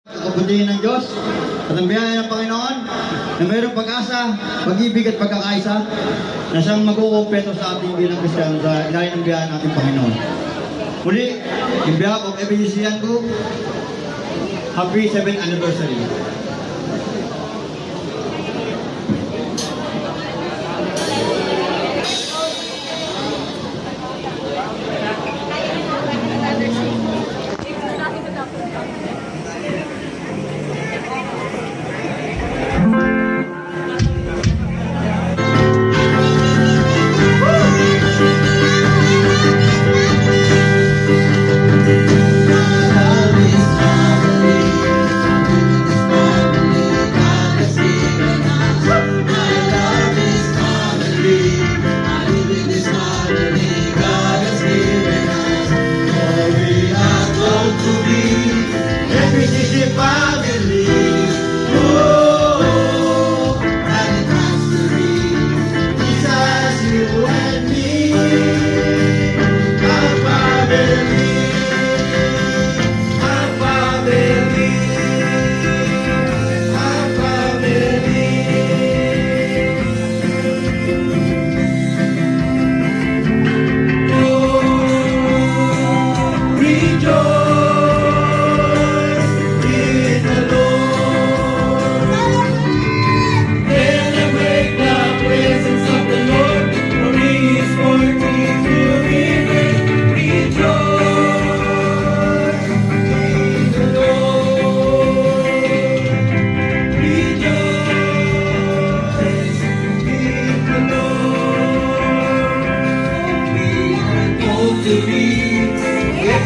Kabutihin ng Diyos at ang biyaya ng Panginoon na mayroong pag-asa, pag-ibig at pagkakaisa na siyang magkukumpleto sa ating bilang Kristiyano sa ilalim ng biyaya ng ating Panginoon. Muli, in behalf of FECCN Group, happy 7th anniversary.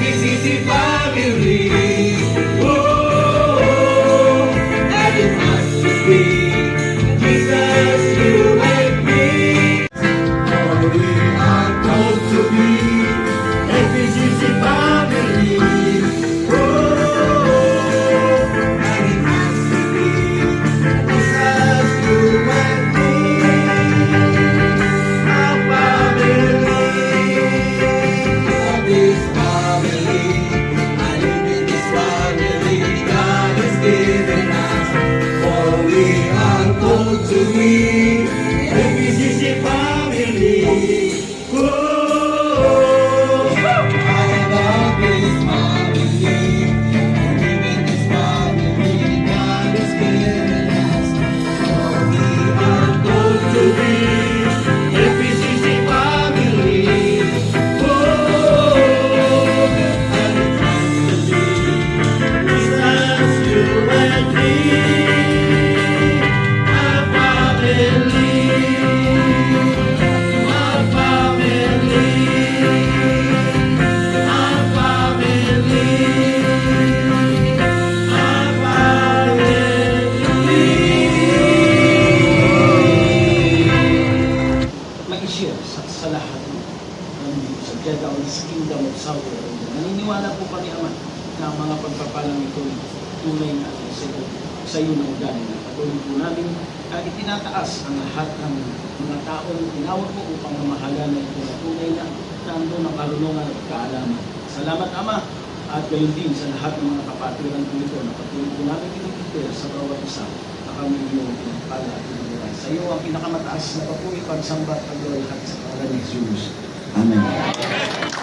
FECC family, oh, and it has to be Jesus, you and me. For we are called to be FECC family, oh, and it has to be Jesus, you and me. Our family, this family, I live in this family God has given us. For we are called to be FECC family. Oh, I love this family. I live in this family God has given us. For we are called to be FECC family. Sa lahat sa Jeddah sa Kingdom of Saudi Arabia. Naniniwala po kami, Ama, na ang mga pagpapalang ito tunay na sa iyo na ugali na patuloy po namin itinataas ang lahat ng mga taong tinawag mo upang mamahalan na ito na tunay na nandun ang karunungan at kaalaman. Salamat, Ama, at gayon din sa lahat ng mga kapatiran po ito na patuloy po namin pinipipir sa bawat isa na kami iyong pinagpala at pinagpala. Sa iyo ang pinakamataas na papuri, pagsamba at pagdawalhat sa pangalan ni Jesus. Amen.